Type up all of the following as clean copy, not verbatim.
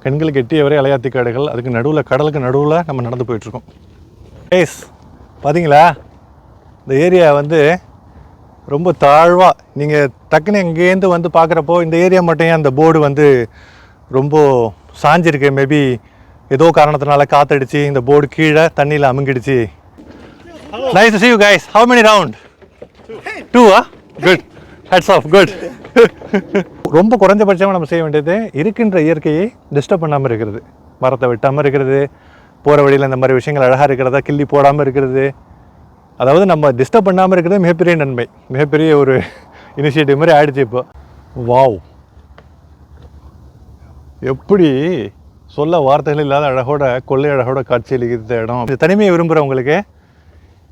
கண்களுக்கு எட்டிய வரை அலையாத்தி காடுகள், அதுக்கு நடுவில் கடலுக்கு நடுவில் நம்ம நடந்து போயிட்டுருக்கோம். ஏஸ் பார்த்தீங்களா, இந்த ஏரியா வந்து ரொம்ப தாழ்வாக நீங்கள் டக்குன்னு இங்கேருந்து வந்து பார்க்குறப்போ இந்த ஏரியா மட்டும் ஏன் அந்த போர்டு வந்து ரொம்ப சாஞ்சிருக்கு. மேபி ஏதோ காரணத்தினால காற்றடிச்சு இந்த போர்டு கீழே தண்ணியில் அமுங்கிடுச்சு. Nice to see you guys. How many round? 2. Good. Hats off. Good. ரொம்ப குறைஞ்சபட்சமாக நம்ம செய்ய வேண்டியது இருக்கின்ற இயற்கையை டிஸ்டர்ப் பண்ணாமல் இருக்கிறது. மரத்தை வெட்டாமல் இருக்கிறது, போகிற வழியில் இந்த மாதிரி விஷயங்கள் அழகாக இருக்கிறதா கிள்ளி போடாமல் இருக்கிறது. அதாவது நம்ம டிஸ்டர்ப் பண்ணாமல் இருக்கிறது மிகப்பெரிய நன்மை, மிகப்பெரிய ஒரு இனிஷியேட்டிவ் மாதிரி ஆயிடுச்சு இப்போ. வாவ், எப்படி சொல்ல வார்த்தைகள் இல்லாத அழகோட கொள்ளை அழகோட காட்சியளிக்கிற இடம். இந்த தனிமையை விரும்புகிறவங்களுக்கு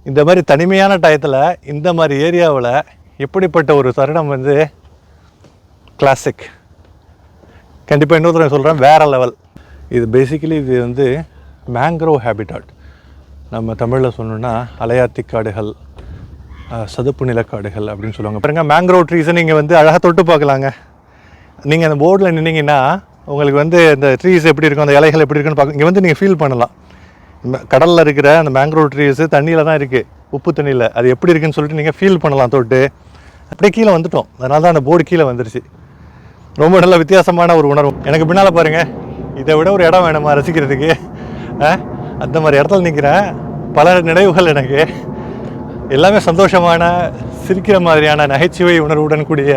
இந்த மாதிரி தனிமையான டயத்தில் இந்த மாதிரி ஏரியாவில் எப்படிப்பட்ட ஒரு தருணம் வந்து கிளாசிக். கண்டிப்பாக இன்னொரு தடவை சொல்கிறேன், வேறு லெவல். இது பேசிக்கலி இது வந்து மேங்க்ரோவ் ஹேபிட்டாட். நம்ம தமிழில் சொல்லணுன்னா அலையாத்தி காடுகள், சதுப்பு நிலக்காடுகள் அப்படின்னு சொல்லுவாங்க. பாருங்க, மேங்க்ரோவ் ட்ரீஸை நீங்கள் வந்து அழகாக தொட்டு பார்க்கலாங்க. நீங்கள் அந்த போர்டில் நின்னீங்கன்னா உங்களுக்கு வந்து இந்த ட்ரீஸ் எப்படி இருக்கும், அந்த இலைகள் எப்படி இருக்குன்னு பார்க்க இங்கே வந்து நீங்கள் ஃபீல் பண்ணலாம். கடலில் இருக்கிற அந்த மேங்க்ரோவ் ட்ரீஸு தண்ணியில் தான் இருக்குது, உப்பு தண்ணியில். அது எப்படி இருக்குன்னு சொல்லிட்டு நீங்கள் ஃபீல் பண்ணலாம் தொட்டு. அப்படியே கீழே வந்துட்டோம், அதனால தான் அந்த போர்டு கீழே வந்துருச்சு. ரொம்ப நல்ல வித்தியாசமான ஒரு உணர்வு. எனக்கு பின்னால் பாருங்கள், இதை விட ஒரு இடம் வேணுமா ரசிக்கிறதுக்கு? அந்த மாதிரி இடத்துல நிற்கிறேன். பல நினைவுகள் எனக்கு, எல்லாமே சந்தோஷமான, சிரிக்கிற மாதிரியான நகைச்சுவை உணர்வுடன் கூடிய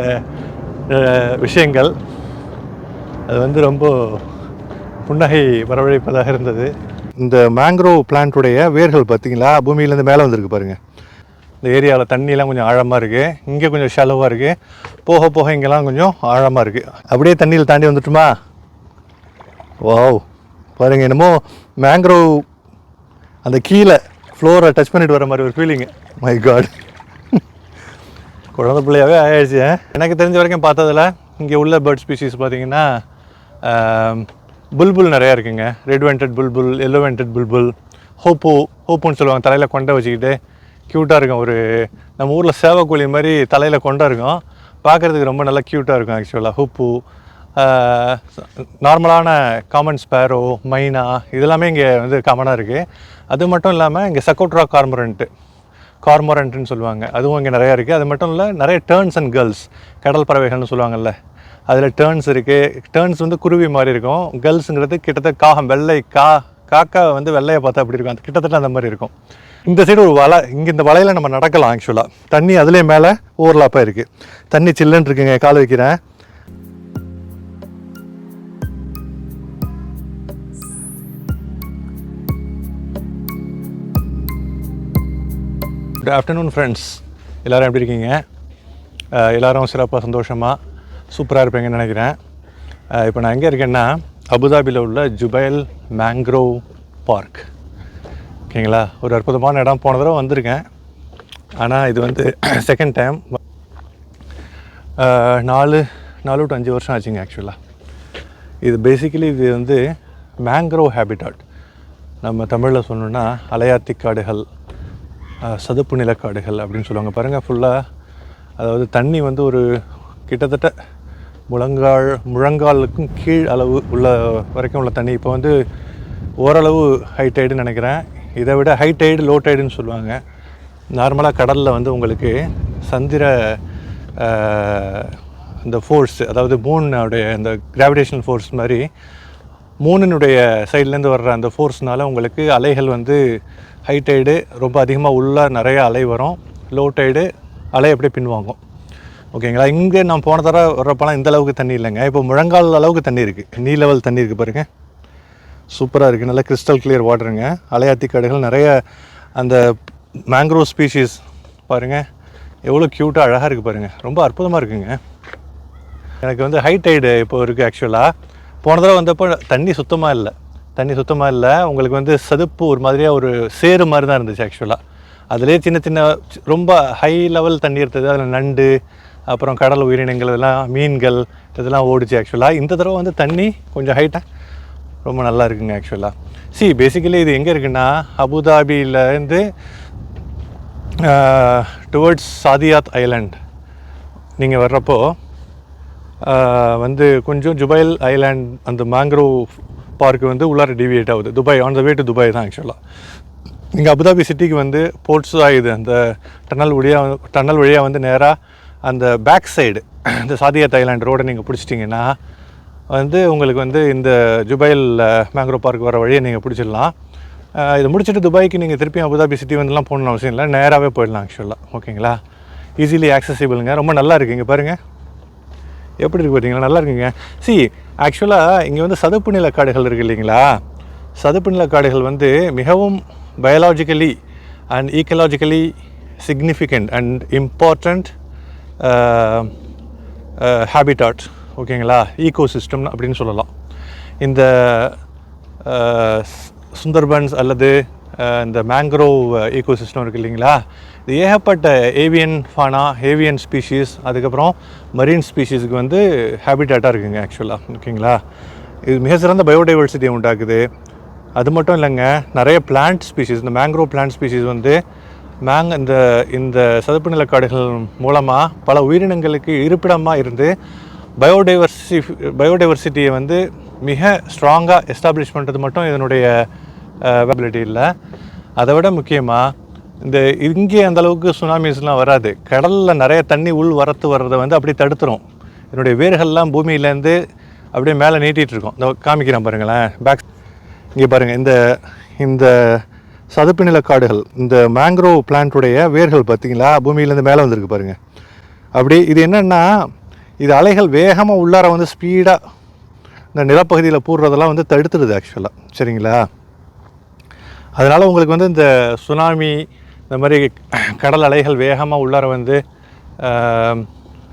விஷயங்கள். அது வந்து ரொம்ப புன்னகை வரவழைப்பதாக இருந்தது. இந்த மேங்க்ரோவ் பிளான்ட்டுடைய வேர்கள் பார்த்திங்களா, பூமியிலேருந்து மேலே வந்திருக்கு பாருங்கள். இந்த ஏரியாவில் தண்ணியெலாம் கொஞ்சம் ஆழமாக இருக்குது, இங்கே கொஞ்சம் ஷாலோவாக இருக்குது, போக போக இங்கெல்லாம் கொஞ்சம் ஆழமாக இருக்குது. அப்படியே தண்ணியில் தாண்டி வந்துட்டுமா? வாவ், பாருங்கள், என்னமோ மேங்க்ரோவ் அந்த கீழே ஃப்ளோரை டச் பண்ணிட்டு வர மாதிரி ஒரு ஃபீலிங்கு. மை காட், குழந்தை பிள்ளையாகவே ஆயிடுச்சு. எனக்கு தெரிஞ்ச வரைக்கும் பார்த்ததில் இங்கே உள்ள பேர்ட் ஸ்பீஷீஸ் பார்த்திங்கன்னா புல்புல் நிறையா இருக்குங்க. ரெட் வெண்டட் புல்புல், எல்லோ வெண்டட் புல்புல், ஹோப்புன்னு சொல்லுவாங்க. தலையில் கொண்டை வச்சுக்கிட்டு க்யூட்டாக இருக்கும். ஒரு நம்ம ஊரில் சேவக்கோழி மாதிரி தலையில் கொண்டை இருக்கும், பார்க்குறதுக்கு ரொம்ப நல்லா க்யூட்டாக இருக்கும். ஆக்சுவலாக ஹூப்பு, நார்மலான காமன் ஸ்பேரோ, மைனா, இதெல்லாமே இங்கே வந்து காமனாக இருக்குது. அது மட்டும் இல்லாமல் இங்கே சக்கோட்ரா கார்மோரண்ட்டுன்னு சொல்லுவாங்க, அதுவும் இங்கே நிறையா இருக்குது. அது மட்டும் இல்லை, நிறைய டேர்ன்ஸ் அண்ட் கேர்ள்ஸ், கடல் பறவைகள்னு சொல்லுவாங்கள்ல, அதில் டேர்ன்ஸ் இருக்குது. டேர்ன்ஸ் வந்து குருவி மாதிரி இருக்கும், கேர்ள்ஸுங்கிறது கிட்டத்தட்ட காகம், வெள்ளை காக்கா வந்து வெள்ளையை பார்த்தா அப்படி இருக்கும், அது கிட்டத்தட்ட அந்த மாதிரி இருக்கும். இந்த சைடு ஒரு வலை, இங்கே இந்த வலையில் நம்ம நடக்கலாம். ஆக்சுவலாக தண்ணி அதுலேயே மேலே ஓவர்லாப்பாக இருக்குது. தண்ணி சில்லுன்னு இருக்குங்க, கால் வைக்கிறேன். குட் ஆஃப்டர்நூன் ஃப்ரெண்ட்ஸ், எல்லோரும் எப்படி இருக்கீங்க? எல்லோரும் சிறப்பாக சந்தோஷமாக சூப்பராக இருப்பீங்கன்னு நினைக்கிறேன். இப்போ நான் எங்கே இருக்கேன்னா அபுதாபியில் உள்ள ஜுபைல் மேங்க்ரோவ் பார்க். ஓகேங்களா, ஒரு அற்புதமான இடம். போன தடவை வந்திருக்கேன், ஆனால் இது வந்து செகண்ட் டைம். 4 to 5 வருஷம் ஆச்சுங்க ஆக்சுவலாக. இது பேசிக்கலி இது வந்து மேங்க்ரோவ் ஹேபிட்டாட். நம்ம தமிழில் சொல்லணுன்னா அலையாத்தி காடுகள், சதுப்பு நிலக்காடுகள் அப்படின்னு சொல்லுவாங்க. பாருங்கள், ஃபுல்லாக அதாவது தண்ணி வந்து ஒரு கிட்டத்தட்ட முழங்காலுக்கும் கீழ் அளவு உள்ள வரைக்கும் உள்ள தண்ணி. இப்போ வந்து ஓரளவு ஹை டைடுன்னு நினைக்கிறேன். இதை விட ஹை டைடு, லோ டைடுன்னு சொல்லுவாங்க. நார்மலாக கடலில் வந்து உங்களுக்கு சந்திர இந்த ஃபோர்ஸ், அதாவது மூணுடைய இந்த கிராவிடேஷனல் ஃபோர்ஸ் மாதிரி மூணினுடைய சைட்லேருந்து வர்ற அந்த ஃபோர்ஸ்னால உங்களுக்கு அலைகள் வந்து ஹை டைடு ரொம்ப அதிகமாக உள்ள நிறைய அலை வரும், லோ டைடு அலை அப்படியே பின்வாங்கும். ஓகேங்களா, இங்கே நான் போன தடவை வர்றப்பெல்லாம் இந்த அளவுக்கு தண்ணி இல்லைங்க. இப்போ முழங்கால் அளவுக்கு தண்ணி இருக்குது, நீ லெவல் தண்ணி இருக்குது பாருங்கள், சூப்பராக இருக்குது. நல்லா கிறிஸ்டல் கிளியர் வாட்டருங்க. அலையாத்தி காடுகள் நிறைய, அந்த மேங்க்ரோவ் ஸ்பீஷீஸ் பாருங்கள் எவ்வளோ க்யூட்டாக அழகாக இருக்குது பாருங்கள், ரொம்ப அற்புதமாக இருக்குங்க. எனக்கு வந்து ஹை டைடு இப்போ இருக்குது. ஆக்சுவலாக போன தடவை வந்தப்போ தண்ணி சுத்தமாக இல்லை, உங்களுக்கு வந்து சதுப்பு ஒரு மாதிரியாக ஒரு சேரு மாதிரி தான் இருந்துச்சு. ஆக்சுவலாக அதிலே சின்ன சின்ன ரொம்ப ஹை லெவல் தண்ணி இருந்தது, அதில் நண்டு, அப்புறம் கடல் உயிரினங்கள், இதெல்லாம் மீன்கள், இதெல்லாம் ஓடிச்சு. ஆக்சுவலாக இந்த தடவை வந்து தண்ணி கொஞ்சம் ஹைட்டாக ரொம்ப நல்லா இருக்குங்க. ஆக்சுவலாக பேசிக்கலி இது எங்கே இருக்குன்னா அபுதாபியிலேருந்து டுவர்ட்ஸ் சாதியாத் ஐலாண்ட் நீங்கள் வர்றப்போ வந்து கொஞ்சம் ஜுபைல் ஐலாண்ட் அந்த மேங்க்ரோவ் பார்க் வந்து உள்ளார டிவியேட் ஆகுது. Dubai on the way to Dubai தான் ஆக்சுவலாக. இங்கே அபுதாபி சிட்டிக்கு வந்து போர்ட்ஸ் ஆகுது. அந்த டன்னல் வழியாக வந்து நேராக அந்த பேக் சைடு இந்த சாதியாத் ஐலாண்ட் ரோடை நீங்கள் பிடிச்சிட்டிங்கன்னா வந்து உங்களுக்கு வந்து இந்த ஜுபைல் மேங்க்ரோவ் பார்க் வர வழியை நீங்கள் பிடிச்சிடலாம். இதை முடிச்சுட்டு துபாய்க்கு நீங்கள் திருப்பியும் அபுதாபி சிட்டி வந்துலாம் போகணுன்னு அவசியம் இல்லை, நேராகவே போயிடலாம் ஆக்சுவலாக. ஓகேங்களா, ஈஸிலி ஆக்சசிபிளுங்க. ரொம்ப நல்லா இருக்குது. இங்கே பாருங்கள் எப்படி இருக்குது பார்த்தீங்களா, நல்லா இருக்குங்க. ஆக்சுவலாக இங்கே வந்து சதுப்பு நில காடுகள் இருக்குது இல்லைங்களா, சதுப்பு நில காடுகள் வந்து மிகவும் biologically and ecologically significant and important habitat. ஓகேங்களா, ஈகோசிஸ்டம் அப்படின்னு சொல்லலாம். இந்த சுந்தர்பன்ஸ் அல்லது இந்த மேங்க்ரோவ் ஈகோசிஸ்டம் இருக்குது இல்லைங்களா, இது ஏகப்பட்ட ஏவியன் ஃபானா, ஏவியன் ஸ்பீஷீஸ், அதுக்கப்புறம் மரீன் ஸ்பீஷீஸுக்கு வந்து ஹேபிட்டாட்டாக இருக்குங்க ஆக்சுவலாக. ஓகேங்களா, இது மிக சிறந்த பயோடைவர்சிட்டியை உண்டாக்குது. அது மட்டும் இல்லைங்க, நிறைய பிளான்ட் ஸ்பீஷீஸ், இந்த மேங்க்ரோவ் பிளான்ட் ஸ்பீஷீஸ் வந்து இந்த சதுப்பு நிலக்காடுகள் மூலமாக பல உயிரினங்களுக்கு இருப்பிடமாக இருந்து பயோடைவர்சிட்டியை வந்து மிக ஸ்ட்ராங்காக எஸ்டாப்ளிஷ் பண்ணுறது மட்டும் இதனுடைய வேபிலிட்டி இல்லை. அதை விட முக்கியமாக இந்த இங்கே அந்தளவுக்கு சுனாமிஸ்லாம் வராது. கடலில் நிறைய தண்ணி வர்றதை வந்து அப்படியே தடுத்துரும். இதனுடைய வேர்கள்லாம் பூமியிலேருந்து அப்படியே மேலே நீட்டிகிட்ருக்கோம். இந்த காமிக்கிறேன் பாருங்களேன், பேக் இங்கே பாருங்கள். இந்த சதுப்பு நில காடுகள், இந்த மேங்க்ரோவ் பிளான்ட்டுடைய வேர்கள் பார்த்திங்களா பூமியிலேருந்து மேலே வந்திருக்கு பாருங்கள். அப்படி இது என்னென்னா, இது அலைகள் வேகமாக உள்ளார வந்து ஸ்பீடாக இந்த நிலப்பகுதியில் பூர்றதெல்லாம் வந்து தடுத்துடுது ஆக்சுவலாக. சரிங்களா, அதனால் உங்களுக்கு வந்து இந்த சுனாமி, இந்த மாதிரி கடல் அலைகள் வேகமாக உள்ளார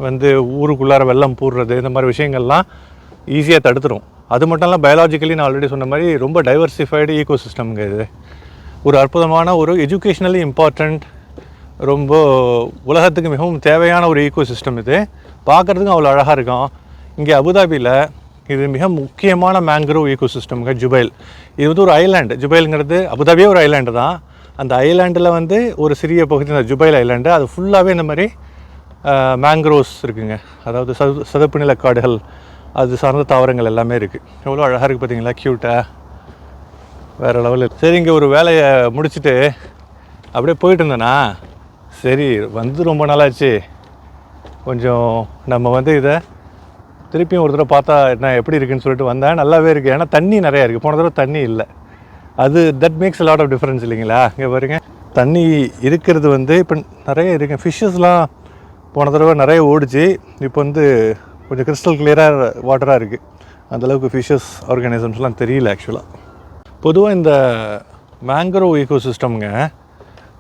வந்து ஊருக்குள்ளார வெள்ளம் பூர்றது, இந்த மாதிரி விஷயங்கள்லாம் ஈஸியாக தடுத்துடும். அது மட்டும் இல்லை, பயாலஜிக்கலி நான் ஆல்ரெடி சொன்ன மாதிரி ரொம்ப டைவர்சிஃபைடு ஈகோசிஸ்டம்ங்க. இது ஒரு அற்புதமான, ஒரு எஜுகேஷ்னலி இம்பார்ட்டண்ட், ரொம்ப உலகத்துக்கு மிகவும் தேவையான ஒரு ஈகோசிஸ்டம். இது பார்க்குறதுக்கும் அவ்வளோ அழகாக இருக்கும். இங்கே அபுதாபியில் இது மிக முக்கியமான மேங்க்ரோவ் ஈகோசிஸ்டம்ங்க ஜுபைல். இது வந்து ஒரு ஐலாண்டு. ஜுபைலுங்கிறது அபுதாபியே ஒரு ஐலாண்டு தான். அந்த ஐலாண்டில் வந்து ஒரு சிறிய பகுதி இந்த ஜுபைல் ஐலாண்டு, அது ஃபுல்லாகவே இந்த மாதிரி மேங்க்ரோவ்ஸ் இருக்குங்க. அதாவது சதுப்பு நில காடுகள், அது சார்ந்த தாவரங்கள் எல்லாமே இருக்குது. எவ்வளோ அழகாக இருக்குது பார்த்தீங்களா, க்யூட்டாக, வேறு லெவலில். சரி, இங்கே ஒரு வேலையை முடிச்சுட்டு அப்படியே போயிட்டு இருந்தேன்னா, சரி வந்து ரொம்ப நாளாச்சு, கொஞ்சம் நம்ம வந்து இதை திருப்பியும் ஒரு தடவை பார்த்தா என்ன எப்படி இருக்குதுன்னு சொல்லிட்டு வந்தேன். நல்லாவே இருக்குது. ஏன்னா தண்ணி நிறையா இருக்குது. போன தடவை தண்ணி இல்லை. அது that makes lot of difference இல்லைங்களா. இங்கே பாருங்க, தண்ணி இருக்கிறது வந்து இப்போ நிறைய இருக்குது. ஃபிஷ்ஷஸ்லாம் போன தடவை நிறைய ஓடிச்சு. இப்போ வந்து கொஞ்சம் கிறிஸ்டல் கிளியராக வாட்டராக இருக்குது. அந்தளவுக்கு ஃபிஷ்ஷஸ் ஆர்கானிசம்ஸ்லாம் தெரியல ஆக்சுவலாக. பொதுவாக இந்த மேங்க்ரோவ் ஈகோசிஸ்டம்ங்க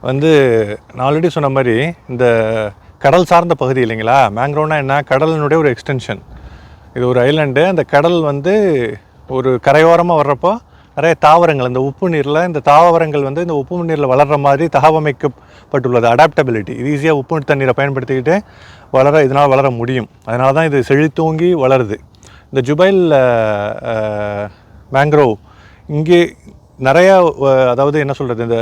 வந்து நான் ஆல்ரெடி சொன்ன மாதிரி இந்த கடல் சார்ந்த பகுதி இல்லைங்களா. மேங்க்ரோவ்னா என்ன, கடலினுடைய ஒரு எக்ஸ்டென்ஷன். இது ஒரு ஐலாண்டு. அந்த கடல் வந்து ஒரு கரையோரமாக வர்றப்போ நிறைய தாவரங்கள், இந்த உப்பு நீரில், இந்த தாவரங்கள் வந்து இந்த உப்பு நீரில் வளர்கிற மாதிரி தகவமைக்கப்பட்டுள்ளது. அடாப்டபிலிட்டி, இது ஈஸியாக உப்பு தண்ணீரை பயன்படுத்திக்கிட்டு இதனால் வளர முடியும். அதனால தான் இது செழித்தோங்கி வளருது. இந்த ஜுபைல் மேங்க்ரோவ் இங்கே நிறையா, அதாவது என்ன சொல்கிறது, இந்த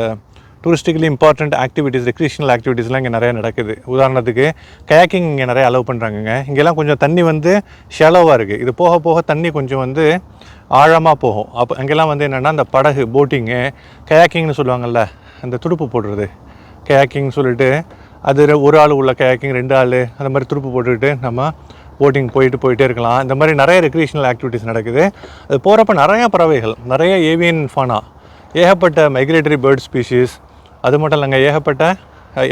டூரிஸ்டிக்கலி இம்பார்ட்டண்ட் ஆக்டிவிட்டீஸ், ரெக்ரியேஷனல் ஆக்டிவிட்டீஸ்லாம் இங்கே நிறையா நடக்குது. உதாரணத்துக்கு கயாக்கிங் இங்கே நிறைய அலோவ் பண்ணுறாங்கங்க. இங்கெல்லாம் கொஞ்சம் தண்ணி வந்து ஷெலோவாக இருக்குது. இது போக போக தண்ணி கொஞ்சம் வந்து ஆழமாக போகும். அப்போ அங்கெல்லாம் வந்து என்னென்னா இந்த படகு, போட்டிங்கு, கயாக்கிங்னு சொல்லுவாங்கள்ல, அந்த துடுப்பு போடுறது, கயாக்கிங் சொல்லிட்டு, அது ஒரு ஆள் உள்ள கயாக்கிங், 2 ஆள், அந்த மாதிரி துடுப்பு போட்டுக்கிட்டு நம்ம போட்டிங் போயிட்டே இருக்கலாம். இந்த மாதிரி நிறைய ரெக்ரியேஷனல் ஆக்டிவிட்டீஸ் நடக்குது. அது போகிறப்ப நிறையா பறவைகள், நிறைய ஏவியன் ஃபானா, ஏகப்பட்ட மைக்ரேட்டரி பேர்ட் ஸ்பீஷீஸ், அது மட்டும் இல்லைங்க ஏகப்பட்ட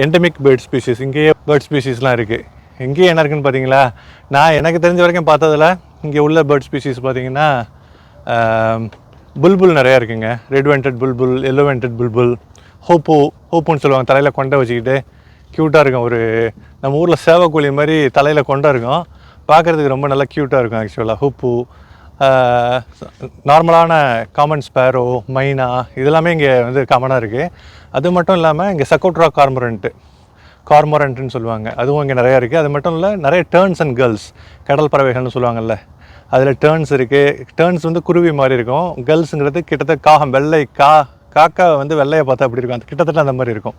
எண்டமிக் பேர்ட் ஸ்பீஷீஸ், இங்கேயே பேர்ட் ஸ்பீஷீஸ்லாம் இருக்குது. இங்கேயே என்ன இருக்குதுன்னு பார்த்தீங்களா, நான் எனக்கு தெரிஞ்ச வரைக்கும் பார்த்ததில் இங்கே உள்ள பேர்ட் ஸ்பீஷீஸ் பார்த்திங்கன்னா புல்புல் நிறையா இருக்குங்க. ரெட் வெண்டட் புல்புல், எல்லோ வெண்டட் புல்புல், ஹோப்புன்னு சொல்லுவாங்க, தலையில் கொண்டை வச்சுக்கிட்டு க்யூட்டாக இருக்கும். ஒரு நம்ம ஊரில் சேவக்கோழி மாதிரி தலையில் கொண்டை இருக்கும், பார்க்குறதுக்கு ரொம்ப நல்லா க்யூட்டாக இருக்கும் ஆக்சுவலாக. ஹூப்பு, நார்மலான காமன் ஸ்பேரோ, மைனா, இதெல்லாமே இங்கே வந்து காமனாக இருக்குது. அது மட்டும் இல்லாமல் இங்கே சக்கோட்ரா கார்மோரண்ட்டுன்னு சொல்லுவாங்க, அதுவும் இங்கே நிறையா இருக்குது. அது மட்டும் இல்லை, நிறைய டேர்ன்ஸ் அண்ட் கேர்ள்ஸ், கடல் பறவைகள்னு சொல்லுவாங்கள்ல, அதில் டேர்ன்ஸ் இருக்குது. டேர்ன்ஸ் வந்து குருவி மாதிரி இருக்கும். கேர்ள்ஸுங்கிறது கிட்டத்தட்ட காகம், வெள்ளை காக்கா வந்து வெள்ளையை பார்த்தா அப்படி இருக்கும், அது கிட்டத்தட்ட அந்த மாதிரி இருக்கும்.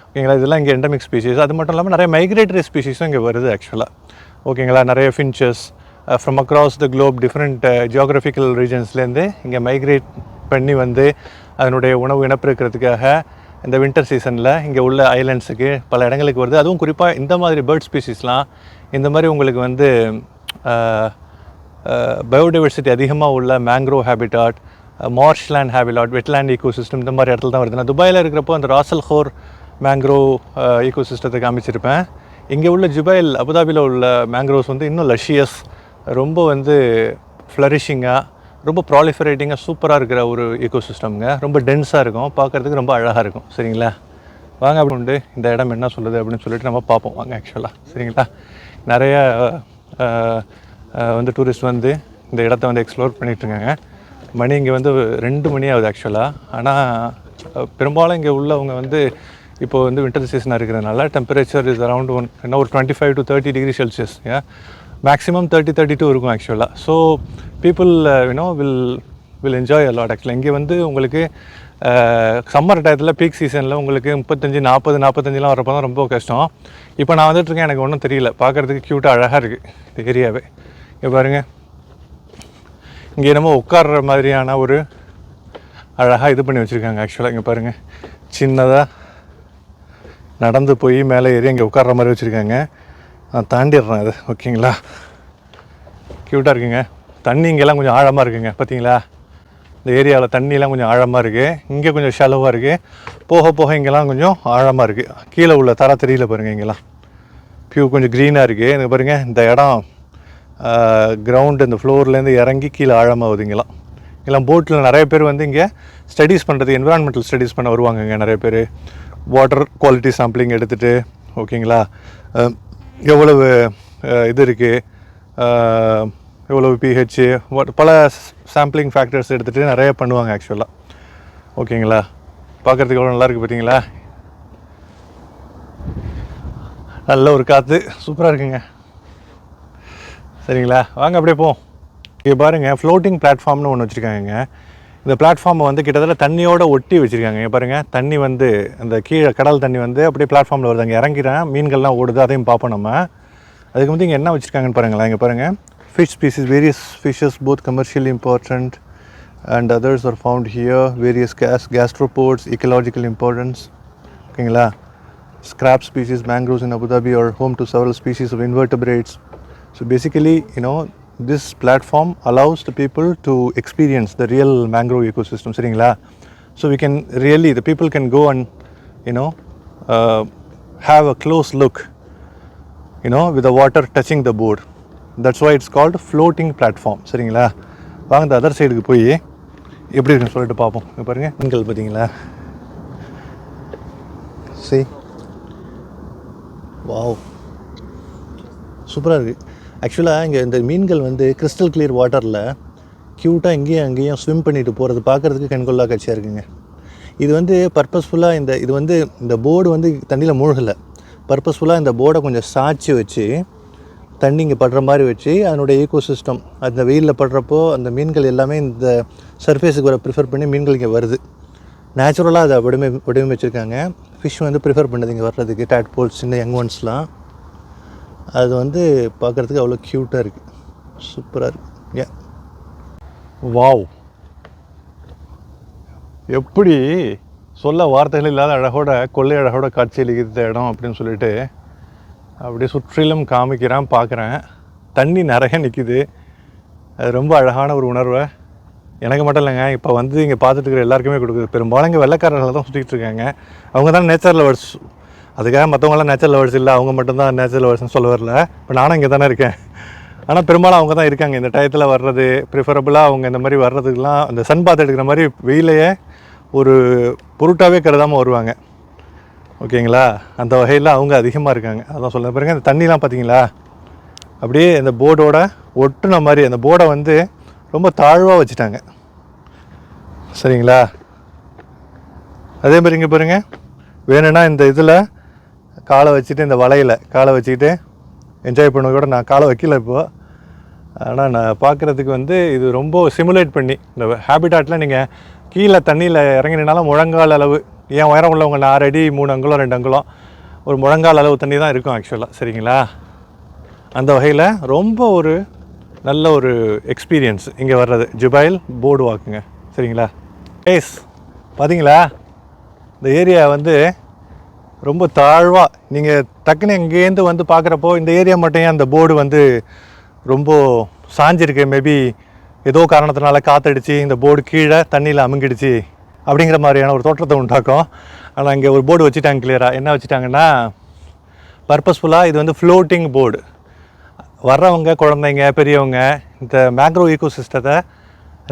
ஓகேங்களா, இதெல்லாம் இங்கே எண்டமிக் ஸ்பீஷீஸ். அது மட்டும் இல்லாமல் நிறைய மைக்ரேட்டரி ஸ்பீஷீஸும் இங்கே வருது ஆக்சுவலாக. ஓகேங்களா, நிறைய finches, from across the globe different geographical ரீஜன்ஸ்லேருந்து இங்கே மைக்ரேட் பண்ணி வந்து அதனுடைய உணவு இனப்பெருக்கிறதுக்காக இந்த வின்டர் சீசனில் இங்கே உள்ள ஐலண்ட்ஸுக்கு பல இடங்களுக்கு வருது. அதுவும் குறிப்பாக இந்த மாதிரி பேர்ட் ஸ்பீஷீஸ்லாம் இந்த மாதிரி உங்களுக்கு வந்து பயோடைவர்சிட்டி அதிகமாக உள்ள mangrove habitat, marshland habitat, wetland ecosystem இந்த மாதிரி இடத்துல தான் வருது. நான் துபாயில் இருக்கிறப்போ அந்த ராசல் ஹோர் மேங்க்ரோவ் ஈகோசிஸ்டத்தை காமிச்சிருப்பேன். இங்கே உள்ள ஜுபைல் அபுதாபியில் உள்ள மேங்க்ரோவ்ஸ் வந்து இன்னும் லஷியஸ், ரொம்ப வந்து ஃப்ளரிஷிங்காக, ரொம்ப ப்ராலிஃபரேட்டிங்காக சூப்பராக இருக்கிற ஒரு ஈகோசிஸ்டம்ங்க. ரொம்ப டென்ஸாக இருக்கும், பார்க்குறதுக்கு ரொம்ப அழகாக இருக்கும். சரிங்களா, வாங்க அப்படி உண்டு இந்த இடம் என்ன சொல்லுது அப்படின்னு சொல்லிட்டு நம்ம பார்ப்போம் வாங்க. ஆக்சுவலாக சரிங்களா, நிறைய வந்து டூரிஸ்ட் வந்து இந்த இடத்த வந்து எக்ஸ்ப்ளோர் பண்ணிகிட்ருக்காங்க. மணி இங்கே வந்து 2 மணி ஆகுது ஆக்சுவலாக. ஆனால் பெரும்பாலும் இங்கே உள்ளவங்க வந்து இப்போ வந்து வின்டர் சீசனாக இருக்கிறதுனால டெம்பரேச்சர் இஸ் அரவுண்ட் ஒரு 25 to 30 டிகிரி செல்சியஸ், மேக்ஸிமம் 30-32 இருக்கும் ஆக்சுவலாக. So people will enjoy a lot ஆக்சுவலாக. இங்கே வந்து உங்களுக்கு சம்மர் டயத்தில் பீக் சீசனில் உங்களுக்கு 35-40-45 வரப்போ தான் ரொம்ப கஷ்டம். இப்போ நான் வந்துட்டுருக்கேன், எனக்கு ஒன்றும் தெரியல, பார்க்குறதுக்கு க்யூட்டாக அழகாக இருக்குது இந்த ஏரியாவே. இங்கே பாருங்கள், இங்கே என்னமோ உட்கார்ற மாதிரியான ஒரு அழகாக இது பண்ணி வச்சுருக்காங்க ஆக்சுவலாக. இங்கே பாருங்கள், சின்னதாக நடந்து போய் மேலே ஏறி இங்கே உட்கார்ற மாதிரி வச்சுருக்காங்க. நான் தாண்டிடுறேன் அது, ஓகேங்களா. க்யூட்டாக இருக்குங்க. தண்ணி இங்கெல்லாம் கொஞ்சம் ஆழமாக இருக்குங்க, பார்த்தீங்களா. இந்த ஏரியாவில் தண்ணியெலாம் கொஞ்சம் ஆழமாக இருக்குது, இங்கே கொஞ்சம் ஷலோவாக இருக்குது. போக போக இங்கெல்லாம் கொஞ்சம் ஆழமாக இருக்குது. கீழே உள்ள தர தெரியல பாருங்கள், இங்கெல்லாம் கொஞ்சம் க்ரீனாக இருக்குது. எனக்கு பாருங்கள், இந்த இடம் கிரவுண்டு இந்த ஃப்ளோர்லேருந்து இறங்கி கீழே ஆழமாகுது. இங்கெல்லாம் போட்டில் நிறைய பேர் வந்து இங்கே ஸ்டடீஸ் பண்ணுறது, என்விரான்மெண்டல் ஸ்டடீஸ் பண்ண வருவாங்க. இங்கே நிறைய பேர் வாட்டர் குவாலிட்டி சாம்பிளிங் எடுத்துகிட்டு, ஓகேங்களா, எவ்வளவு இது இருக்குது, எவ்வளவு பிஹெச், பல சாம்பிளிங் ஃபேக்டர்ஸ் எடுத்துகிட்டு நிறைய பண்ணுவாங்க ஆக்சுவலாக. ஓகேங்களா, பார்க்குறதுக்கு எவ்வளோ நல்லா இருக்குது பார்த்தீங்களா. நல்ல ஒரு காற்று, சூப்பராக இருக்குங்க. சரிங்களா, வாங்க அப்படியே போவோம். இங்கே பாருங்கள், ஃப்ளோட்டிங் பிளாட்ஃபார்ம்னு ஒன்று வச்சுருக்காங்க. இந்த பிளாட்ஃபார்மை வந்து கிட்டத்தட்ட தண்ணியோடு ஒட்டி வச்சுருக்காங்க. இங்கே பாருங்கள், தண்ணி வந்து அந்த கீழே கடல் தண்ணி வந்து அப்படியே பிளாட்ஃபார்மில் வருது. அங்கே இறங்கிறேன், மீன்கள்லாம் ஓடுது, அதையும் பார்ப்போம் நம்ம. அதுக்கு வந்து இங்கே என்ன வச்சுருக்காங்கன்னு பாருங்களேன். இங்கே பாருங்கள், fish species, various fishes both commercially important and others are found here, various gastropods, ecological importance. ஓகேங்களா, scrap species, mangroves in Abu Dhabi are home to several species of invertebrates. So basically, this platform allows the people to experience the real mangrove ecosystem. சரிங்களா, so we can really, the people can go and have a close look, with the water touching the board. That's why it's called floating platform. சரிங்களா, வாங்க இந்த other சைடுக்கு போய் எப்படி இருக்குன்னு சொல்லிட்டு பார்ப்போம். இங்கே பாருங்கள், மீன்கள் பார்த்தீங்களா. see, வாவ், சூப்பராக இருக்குது ஆக்சுவலாக. இங்கே இந்த மீன்கள் வந்து கிறிஸ்டல் கிளியர் வாட்டரில் க்யூட்டாக இங்கேயும் அங்கேயும் ஸ்விம் பண்ணிட்டு போகிறது பார்க்குறதுக்கு கண்கொள்ளா காட்சியாக இருக்குங்க. இது வந்து பர்பஸ்ஃபுல்லாக இது வந்து இந்த போர்டு வந்து தண்ணியில் மூழ்கலை. பர்பஸ்ஃபுல்லாக இந்த போர்டை கொஞ்சம் சாய்ச்சி வச்சு தண்ணி இங்கே படுற மாதிரி வச்சு அதனுடைய ஈகோசிஸ்டம் அந்த வெயிலில் படுறப்போ அந்த மீன்கள் எல்லாமே இந்த சர்ஃபேஸுக்கு வர ப்ரிஃபர் பண்ணி மீன்கள் இங்கே வருது. நேச்சுரலாக அதை வடிவமைச்சிருக்காங்க. ஃபிஷ் வந்து ப்ரிஃபர் பண்ணுது இங்கே வர்றதுக்கு. டேட்போல்ஸ், சின்ன யங் ஒன்ஸ்லாம் அது வந்து பார்க்குறதுக்கு அவ்வளோ க்யூட்டாக இருக்குது, சூப்பராக இருக்குது. வாவ், எப்படி சொல்ல வார்த்தைகள் இல்லாத அழகோட கொள்ளை அழகோட காட்சியளிக்கிற இடம் அப்படின்னு சொல்லிட்டு அப்படியே சுற்றிலும் காமிக்கிறேன், பார்க்குறேன். தண்ணி நிறைய நிற்கிது, அது ரொம்ப அழகான ஒரு உணர்வை எனக்கு மட்டும் இல்லைங்க, இப்போ வந்து இங்கே பார்த்துட்டு இருக்கிற எல்லாருக்குமே கொடுக்குது. பெரும்பாலும் இங்கே வெள்ளைக்காரர்கள் தான் சுற்றிக்கிட்டு இருக்காங்க. அவங்க தான் நேச்சர் லவர்ஸ். அதுக்காக மற்றவங்களாம் நேச்சர் லவர்ஸ் இல்லை, அவங்க மட்டும்தான் நேச்சர் லவர்ஸ்னு சொல்ல வரல. இப்போ நானும் இங்கே தானே இருக்கேன். ஆனால் பெரும்பாலும் அவங்க தான் இருக்காங்க இந்த டயத்தில் வர்றது. ப்ரிஃபரபுளாக அவங்க இந்த மாதிரி வர்றதுக்கெலாம் அந்த சன் பாத் எடுக்கிற மாதிரி வெயிலையே ஒரு பொருட்டாகவே கருதாமல் வருவாங்க. ஓகேங்களா, அந்த வகையில் அவங்க அதிகமாக இருக்காங்க. அதான் சொல்ல பாருங்க, இந்த தண்ணிலாம் பார்த்தீங்களா அப்படியே இந்த போர்டோட ஒட்டுன மாதிரி. அந்த போர்டை வந்து ரொம்ப தாழ்வாக வச்சுட்டாங்க. சரிங்களா, அதே மாதிரி இங்கே பாருங்கள், வேணும்னா இந்த இதில் காலை வச்சுட்டு, இந்த வலையில் காலை வச்சுக்கிட்டு என்ஜாய் பண்ண கூட. நான் காலை வைக்கல இப்போது, ஆனால் நான் பார்க்குறதுக்கு வந்து இது ரொம்ப சிமுலேட் பண்ணி இந்த ஹேபிட்டாட்டில் நீங்கள் கீழே தண்ணியில் இறங்கினாலும் முழங்கால் அளவு, ஏன் உயரம் உள்ளவங்க 6 அடி 3 அங்குலம் 2 அங்குலம் ஒரு முழங்கால் அளவு தண்ணி தான் இருக்கும் ஆக்சுவலாக. சரிங்களா, அந்த வகையில் ரொம்ப ஒரு நல்ல ஒரு எக்ஸ்பீரியன்ஸ் இங்கே வர்றது. ஜுபைல் போர்டு வாக்குங்க, சரிங்களா? ஏஸ் பார்த்தீங்களா, இந்த ஏரியா வந்து ரொம்ப தாழ்வாக நீங்கள் டக்குன்னு இங்கேருந்து வந்து பார்க்குறப்போ இந்த ஏரியா மட்டும் ஏன் அந்த போர்டு வந்து ரொம்ப சாஞ்சிருக்கு, மேபி ஏதோ காரணத்தினால காற்றடிச்சு இந்த போர்டு கீழே தண்ணியில் அமுங்கிடுச்சு அப்படிங்கிற மாதிரியான ஒரு தோற்றத்தை உண்டாக்கும். ஆனால் இங்கே ஒரு போர்டு வச்சுட்டாங்க கிளியராக. என்ன வச்சுட்டாங்கன்னா, பர்பஸ்ஃபுல்லாக இது வந்து ஃப்ளோட்டிங் போர்டு. வர்றவங்க, குழந்தைங்க, பெரியவங்க இந்த மேக்ரோ ஈகோ சிஸ்டத்தை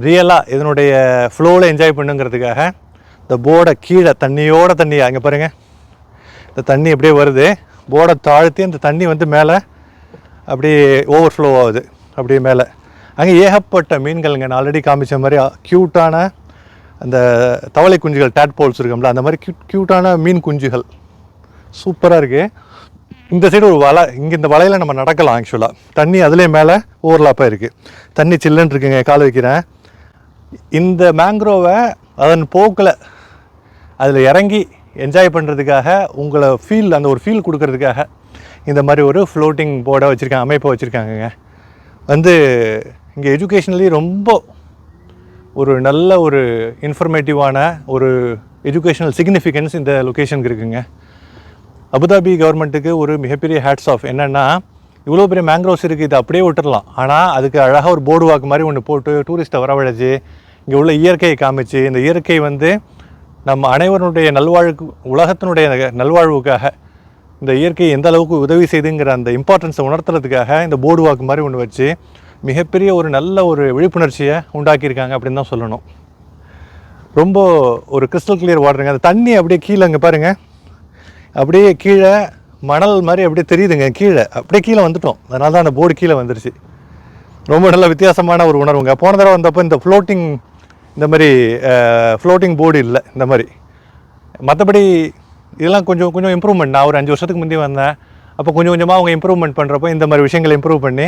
ரியலாக இதனுடைய ஃப்ளோவில் என்ஜாய் பண்ணுங்கிறதுக்காக இந்த போர்டை கீழே தண்ணியோட தண்ணியாக இங்கே பாருங்கள், இந்த தண்ணி அப்படியே வருது, போர்டை தாழ்த்தி அந்த தண்ணி வந்து மேலே அப்படியே ஓவர்ஃப்ளோ ஆகுது அப்படியே மேலே. அங்கே ஏகப்பட்ட மீன்கள்ங்க. நான் ஆல்ரெடி காமிச்ச மாதிரி க்யூட்டான அந்த தவளை குஞ்சுகள், டேட்போல்ஸ் இருக்கும்ல, அந்த மாதிரி க்யூட்டான மீன் குஞ்சுகள் சூப்பராக இருக்குது. இந்த சைடு ஒரு வலை, இங்கே இந்த வலையில் நம்ம நடக்கலாம். ஆக்சுவலாக தண்ணி அதுலேயே மேலே ஓவர்லாப்பாக இருக்குது, தண்ணி சில்லுன்னு இருக்குங்க. கால் வைக்கிறேன். இந்த மேங்க்ரோவை அதன் போக்கில் அதில் இறங்கி என்ஜாய் பண்ணுறதுக்காக, உங்களை ஃபீல், அந்த ஒரு ஃபீல் கொடுக்கறதுக்காக இந்த மாதிரி ஒரு ஃப்ளோட்டிங் போர்டை வச்சுருக்காங்க, அமைப்பை வச்சுருக்காங்கங்க. வந்து இங்கே எஜுகேஷ்னலி ரொம்ப ஒரு நல்ல ஒரு இன்ஃபர்மேட்டிவான ஒரு எஜுகேஷ்னல் சிக்னிஃபிகன்ஸ் இந்த லொக்கேஷனுக்கு இருக்குங்க. அபுதாபி கவர்மெண்ட்டுக்கு ஒரு மிகப்பெரிய ஹேட்ஸ் ஆஃப். என்னென்னா, இவ்வளோ பெரிய மேங்க்ரோவ்ஸ் இருக்குது, இதை அப்படியே விட்டுடலாம். ஆனால் அதுக்கு அழகாக ஒரு போர்டு வாக்கு மாதிரி ஒன்று போட்டு டூரிஸ்ட்டை வரவழைச்சி இங்கே உள்ள இயற்கையை காமிச்சு, இந்த இயற்கை வந்து நம்ம அனைவருடைய நல்வாழ்வுக்கு, உலகத்தினுடைய நல்வாழ்வுக்காக இந்த இயற்கை எந்த அளவுக்கு உதவி செய்துங்கிற அந்த இம்பார்ட்டன்ஸை உணர்த்துறதுக்காக இந்த போர்டு வாக்கு மாதிரி ஒன்று வச்சு மிகப்பெரிய ஒரு நல்ல ஒரு விழிப்புணர்ச்சியை உண்டாக்கியிருக்காங்க அப்படின்னு தான் சொல்லணும். ரொம்ப ஒரு கிறிஸ்டல் கிளியர் வாட்டருங்க. அந்த தண்ணி அப்படியே கீழே இங்கே பாருங்கள், அப்படியே கீழே மணல் மாதிரி அப்படியே தெரியுதுங்க. கீழே அப்படியே கீழே வந்துட்டோம், அதனால தான் அந்த போர்டு கீழே வந்துருச்சு. ரொம்ப நல்ல வித்தியாசமான ஒரு உணர்வுங்க. போன தடவை வந்தப்போ இந்த ஃப்ளோட்டிங், இந்த மாதிரி ஃப்ளோட்டிங் போர்டு இல்லை இந்த மாதிரி. மற்றபடி இதெல்லாம் கொஞ்சம் கொஞ்சம் இம்ப்ரூவ்மெண்ட். நான் ஒரு 5 வருஷத்துக்கு முந்தைய வந்தேன், அப்போ கொஞ்சம் கொஞ்சமாக அவங்க இம்ப்ரூவ்மெண்ட் பண்ணுறப்போ இந்த மாதிரி விஷயங்களை இம்ப்ரூவ் பண்ணி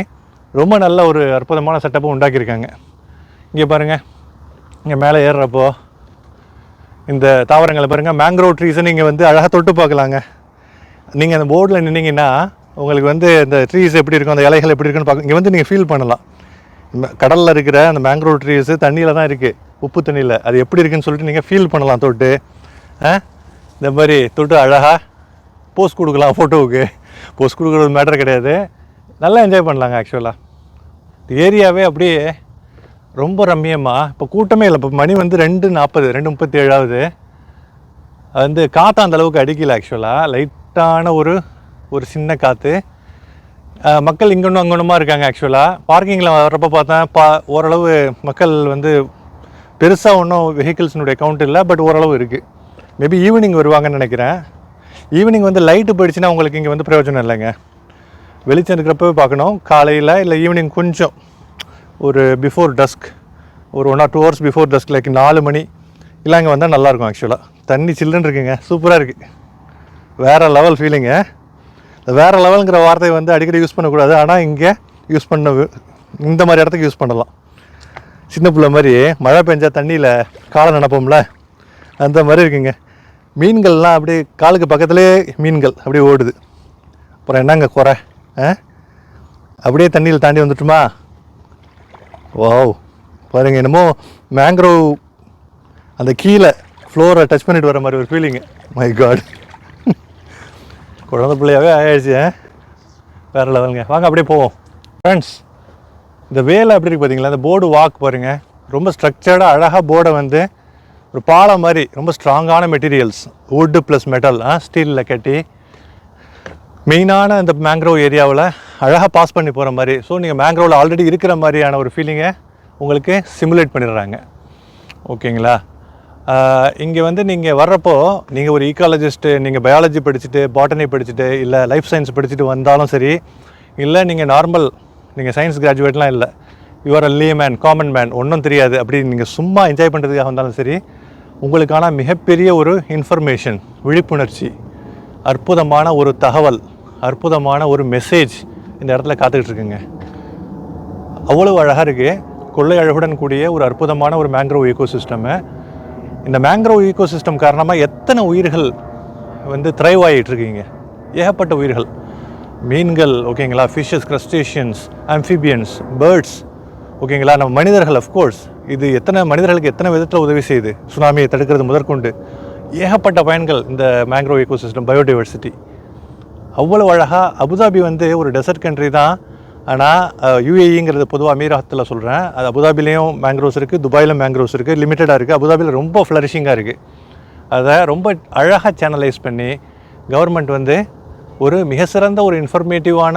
ரொம்ப நல்ல ஒரு அற்புதமான செட்டப்பும் உண்டாக்கியிருக்காங்க. இங்கே பாருங்கள், இங்கே மேலே ஏறுறப்போ இந்த தாவரங்களை பாருங்கள், மேங்க்ரோவ் ட்ரீஸை நீங்கள் வந்து அழகாக தொட்டு பார்க்கலாங்க. நீங்கள் அந்த போர்டில் நின்னீங்கன்னா உங்களுக்கு வந்து இந்த ட்ரீஸ் எப்படி இருக்கும், அந்த இலைகள் எப்படி இருக்குன்னு பார்க்க இங்கே வந்து நீங்கள் ஃபீல் பண்ணலாம். கடலில் இருக்கிற அந்த மேங்க்ரோவ் ட்ரீஸு தண்ணியில் தான் இருக்குது, உப்பு தண்ணியில். அது எப்படி இருக்குன்னு சொல்லிட்டு நீங்கள் ஃபீல் பண்ணலாம் தொட்டு. இந்த மாதிரி தொட்டு அழகாக போஸ்ட் கொடுக்கலாம். ஃபோட்டோவுக்கு போஸ்ட் கொடுக்குறது மேட்டர் கிடையாது, நல்லா என்ஜாய் பண்ணலாங்க. ஆக்சுவலாக இந்த ஏரியாவே அப்படியே ரொம்ப ரம்மியமாக, இப்போ கூட்டமே இல்லை. இப்போ மணி வந்து 2:40, 2:37 ஆகுது. அது வந்து காற்று அந்தளவுக்கு அடிக்கல. ஆக்சுவலாக லைட்டான ஒரு சின்ன காற்று. மக்கள் இங்கொன்னும் அங்கொன்னுமா இருக்காங்க. ஆக்சுவலாக பார்க்கிங்கில் வர்றப்போ பார்த்தேன், ஓரளவு மக்கள் வந்து பெருசாக ஒன்றும் வெஹிக்கிள்ஸினுடைய கவுண்ட் இல்லை, பட் ஓரளவு இருக்குது. மேபி ஈவினிங் வருவாங்கன்னு நினைக்கிறேன். ஈவினிங் வந்து லைட்டு போயிடுச்சுன்னா உங்களுக்கு இங்கே வந்து பிரயோஜனம் இல்லைங்க. வெளிச்சம் இருக்கிறப்பவே பார்க்கணும், காலையில் இல்லை ஈவினிங் கொஞ்சம் ஒரு பிஃபோர் டஸ்க், ஒரு 1 or 2 hours before dusk, like 4 மணி இல்லை அங்கே வந்தால் நல்லாயிருக்கும். ஆக்சுவலாக தண்ணி சில்லுன்னு இருக்குங்க, சூப்பராக இருக்குது, வேறு லெவல் ஃபீலிங்க. வேறு லெவலுங்கிற வார்த்தையை வந்து அடிக்கடி யூஸ் பண்ணக்கூடாது, ஆனால் இங்கே யூஸ் பண்ண இந்த மாதிரி இடத்துக்கு யூஸ் பண்ணலாம். சின்ன பிள்ளை மாதிரி மழை பெஞ்சால் தண்ணியில் காலை நினைப்போம்ல, அந்த மாதிரி இருக்குங்க. மீன்கள்லாம் அப்படியே காலுக்கு பக்கத்துலேயே மீன்கள் அப்படியே ஓடுது. அப்புறம் என்னங்க குறை, அப்படியே தண்ணியில் தாண்டி வந்துட்டுமா. வாவ் பாருங்கள், என்னமோ மேங்க்ரோவ் அந்த கீழே ஃப்ளோரை டச் பண்ணிட்டு வர மாதிரி ஒரு ஃபீலிங்கு. மை காட், குழந்தை பிள்ளையாவே ஆயிடுச்சு. வேறு லெவலுங்க. வாங்க அப்படியே போவோம் ஃப்ரெண்ட்ஸ். இந்த வேலை எப்படி இருக்குது பார்த்தீங்களா, இந்த போர்டு வாக் பாருங்கள், ரொம்ப ஸ்ட்ரக்சர்டாக அழகாக போர்டை வந்து ஒரு பாலம் மாதிரி ரொம்ப ஸ்ட்ராங்கான மெட்டீரியல்ஸ், வுட்டு ப்ளஸ் மெட்டல், ஸ்டீலில் கட்டி மெயினான இந்த மேங்க்ரோவ் ஏரியாவில் அழகாக பாஸ் பண்ணி போகிற மாதிரி. ஸோ நீங்கள் மேங்க்ரோவில் ஆல்ரெடி இருக்கிற மாதிரியான ஒரு ஃபீலிங்கை உங்களுக்கு சிமுலேட் பண்ணிடுறாங்க. ஓகேங்களா? இங்கே வந்து நீங்கள் வர்றப்போ நீங்கள் ஒரு ஈக்காலஜிஸ்ட்டு, நீங்கள் பயாலஜி படிச்சுட்டு, பாட்டனி படிச்சுட்டு, இல்லை லைஃப் சயின்ஸ் படிச்சுட்டு வந்தாலும் சரி, இல்லை நீங்கள் நார்மல், நீங்கள் சயின்ஸ் கிராஜுவேட்லாம் இல்லை, யூஆர் அ லேமேன், காமன் மேன், ஒன்றும் தெரியாது அப்படி நீங்கள் சும்மா என்ஜாய் பண்ணுறதுக்காக வந்தாலும் சரி, உங்களுக்கான மிகப்பெரிய ஒரு இன்ஃபர்மேஷன், விழிப்புணர்ச்சி, அற்புதமான ஒரு தகவல், அற்புதமான ஒரு மெசேஜ் இந்த இடத்துல காத்துக்கிட்டு இருக்குங்க. அவ்வளவு அழகாக இருக்குது. கொள்ளை அழகுடன் கூடிய ஒரு அற்புதமான ஒரு மேங்க்ரோவ் ஈகோ சிஸ்டமு. இந்த மேங்க்ரோவ் ஈகோ சிஸ்டம் காரணமாக எத்தனை உயிர்கள் வந்து த்ரைவ் ஆகிட்டு இருக்கீங்க, ஏகப்பட்ட உயிர்கள். மீன்கள் ஓகேங்களா, ஃபிஷ்ஷஸ், க்ரஸ்டேஷியன்ஸ், ஆம்ஃபிபியன்ஸ், பேர்ட்ஸ் ஓகேங்களா, நம்ம மனிதர்கள் அஃப்கோர்ஸ் இது எத்தனை மனிதர்களுக்கு எத்தனை விதத்தில் உதவி செய்யுது, சுனாமியை தடுக்கிறது முதற்கொண்டு ஏகப்பட்ட பயன்கள் இந்த மேங்க்ரோவ் எக்கோசிஸ்டம், பயோடைவர்சிட்டி அவ்வளோ அழகாக. அபுதாபி வந்து ஒரு டெசர்ட் கண்ட்ரி தான், ஆனால் யூஏஇங்கிறது பொதுவாக அமீரகத்தில் சொல்கிறேன், அது அபுதாபிலையும் மேங்க்ரோவ்ஸ் இருக்குது, துபாயிலும் மேங்க்ரோவ்ஸ் இருக்குது, லிமிட்டடாக இருக்குது. அபுதாபியில் ரொம்ப ஃப்ளரிஷிங்காக இருக்குது. அதை ரொம்ப அழகாக சேனலைஸ் பண்ணி கவர்மெண்ட் வந்து ஒரு மிக சிறந்த ஒரு இன்ஃபர்மேட்டிவான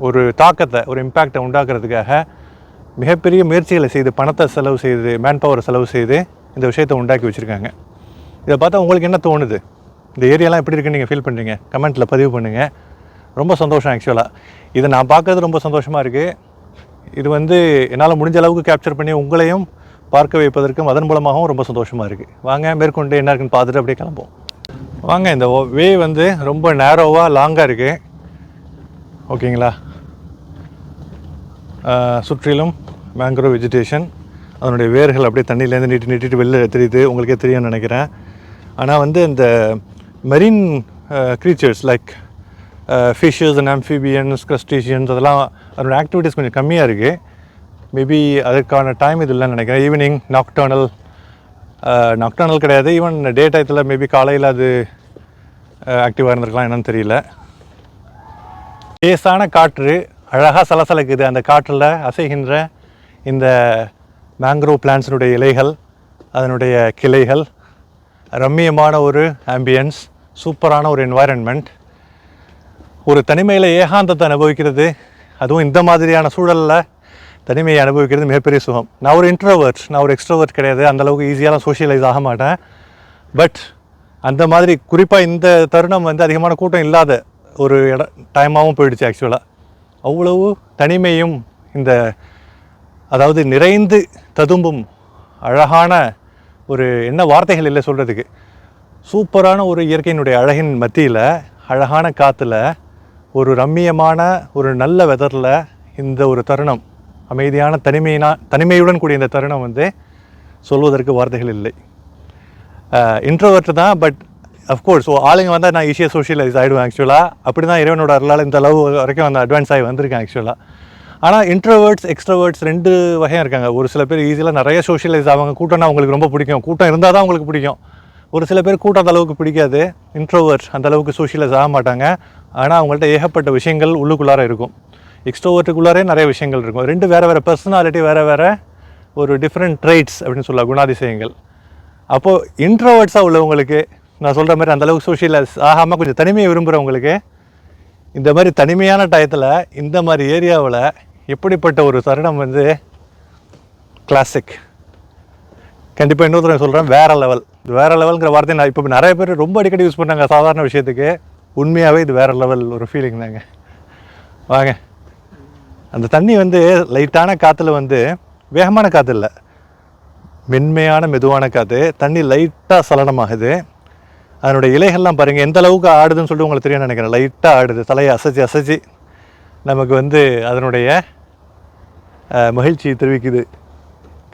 ஒரு தாக்கத்தை, ஒரு இம்பேக்டை உண்டாக்குறதுக்காக மிகப்பெரிய முயற்சிகளை செய்து, பணத்தை செலவு செய்து, மேன் பவரை செலவு செய்து இந்த விஷயத்தை உண்டாக்கி வச்சுருக்காங்க. இதை பார்த்தா உங்களுக்கு என்ன தோணுது? இந்த ஏரியாலாம் எப்படி இருக்குன்னு நீங்கள் ஃபீல் பண்ணுறீங்க? கமெண்ட்டில் பதிவு பண்ணுங்கள். ரொம்ப சந்தோஷம். ஆக்சுவலாக இதை நான் பார்க்குறது ரொம்ப சந்தோஷமாக இருக்குது. இது வந்து என்னால் முடிஞ்ச அளவுக்கு கேப்சர் பண்ணி உங்களையும் பார்க்க வைப்பதற்கும் அதன் மூலமாகவும் ரொம்ப சந்தோஷமாக இருக்குது. வாங்க மேற்கொண்டு என்ன இருக்குன்னு பார்த்துட்டு அப்படியே கிளம்போம். வாங்க. இந்த வே வந்து ரொம்ப நேரோவாக லாங்காக இருக்குது ஓகேங்களா. சுற்றிலும் மேங்க்ரோவ் வெஜிடேஷன், அதனுடைய வேர்கள் அப்படியே தண்ணியிலேருந்து நீட்டிட்டு வெளில தெரியுது, உங்களுக்கே தெரியும்னு நினைக்கிறேன். ஆனால் வந்து இந்த marine creatures like fishes and amphibians, crustaceans அதெல்லாம் அதனுடைய ஆக்டிவிட்டீஸ் கொஞ்சம் கம்மியாக இருக்குது. மேபி அதுக்கான டைம் இது இல்லைன்னு நினைக்கிறேன். ஈவினிங் நாக்டர்னல் கிடையாது, ஈவன் டே டயத்தில் மேபி காலையில் அது ஆக்டிவாக இருந்திருக்கலாம், என்னன்னு தெரியல. லேசான காற்று அழகாக சலசலக்குது. அந்த காற்றில் அசைகின்ற இந்த மேங்க்ரோவ் பிளான்ஸினுடைய இலைகள், அதனுடைய கிளைகள், ரம்மியமான ஒரு ஆம்பியன்ஸ், சூப்பரான ஒரு என்வாயரன்மெண்ட். ஒரு தனிமையில் ஏகாந்தத்தை அனுபவிக்கிறது, அதுவும் இந்த மாதிரியான சூழலில் தனிமையை அனுபவிக்கிறது மிகப்பெரிய சுகம். நான் ஒரு இன்ட்ரோவர்ட், நான் ஒரு எக்ஸ்ட்ரோவர்ட் கிடையாது, அந்தளவுக்கு ஈஸியாலாம் சோஷியலைஸ் ஆக மாட்டேன். பட் அந்த மாதிரி குறிப்பாக இந்த தருணம் வந்து அதிகமான கூட்டம் இல்லாத ஒரு டைமாகவும் போயிடுச்சு. ஆக்சுவலாக அவ்வளவு தனிமையும் இந்த அதாவது நிறைந்து ததும்பும் அழகான ஒரு என்ன வார்த்தைகள் இல்லை சொல்கிறதுக்கு, சூப்பரான ஒரு இயற்கையினுடைய அழகின் மத்தியில், அழகான காற்றுல, ஒரு ரம்மியமான ஒரு நல்ல வெதரில் இந்த ஒரு தருணம், அமைதியான தனிமையுடன் கூடிய இந்த தருணம் வந்து சொல்வதற்கு வார்த்தைகள் இல்லை. இன்ட்ரோவர்ட் தான், பட் அஃப்கோர்ஸ் ஆளுங்க வந்தால் நான் ஈஸியாக சோஷியலைஸ் ஆகிடுவேன். ஆக்சுவலாக அப்படி தான் இறைவனோட அருளால் இந்த அளவு வரைக்கும் வந்து அட்வான்ஸ் ஆகி வந்திருக்கேன் ஆக்சுவலாக. ஆனால் இன்ட்ரோவர்ட்ஸ், எக்ஸ்ட்ரோவர்ட்ஸ் ரெண்டு வகையாக இருக்காங்க. ஒரு சில பேர் ஈஸியாக நிறைய சோஷியலைஸ் ஆவாங்க, கூட்டம்னா அவங்களுக்கு ரொம்ப பிடிக்கும், கூட்டம் இருந்தால் தான் அவங்களுக்கு பிடிக்கும். ஒரு சில பேர் கூட்டம் அந்த அளவுக்கு பிடிக்காது, இன்ட்ரோவர்ட் அந்த அளவுக்கு சோஷியலைஸ் ஆக மாட்டாங்க. ஆனால் அவங்கள்ட்ட ஏகப்பட்ட விஷயங்கள் உள்ளுக்குள்ளார இருக்கும். எக்ஸ்ட்ரோவர்ட்டுக்குள்ளாரே நிறைய விஷயங்கள் இருக்கும். ரெண்டு வேறு வேறு பர்சனாலிட்டி, வேறு ஒரு டிஃப்ரெண்ட் ட்ரைட்ஸ் அப்படின்னு சொல்லலாம், குணாதிசயங்கள். அப்போது இன்ட்ரோவர்ட்ஸாக உள்ளவங்களுக்கு நான் சொல்கிற மாதிரி அந்தளவுக்கு சோஷியலைஸ் ஆகாமல் கொஞ்சம் தனிமையை விரும்புகிறவங்களுக்கு இந்த மாதிரி தனிமையான டயத்தில் இந்த மாதிரி ஏரியாவில் எப்படிப்பட்ட ஒரு தருணம் வந்து கிளாசிக். கண்டிப்பாக இன்னொருத்தர் சொல்கிறேன், வேறு லெவல். இது வேறு லெவலுங்கிற வார்த்தை நான் இப்போ நிறைய பேர் ரொம்ப அடிக்கடி யூஸ் பண்ணாங்க சாதாரண விஷயத்துக்கு. உண்மையாகவே இது வேறு லெவல் ஒரு ஃபீலிங் தாங்க. வாங்க. அந்த தண்ணி வந்து லைட்டான காற்றுல வந்து வேகமான காற்று இல்லை, மென்மையான மெதுவான காற்று. தண்ணி லைட்டாக சலனமாகுது. அதனுடைய இலைகள்லாம் பாருங்கள் எந்த அளவுக்கு ஆடுதுன்னு சொல்லிட்டு உங்களுக்கு தெரியும்னு நினைக்கிறேன். லைட்டாக ஆடுது, தலையை அசைச்சு நமக்கு வந்து அதனுடைய மகிழ்ச்சி தெரிவிக்குது.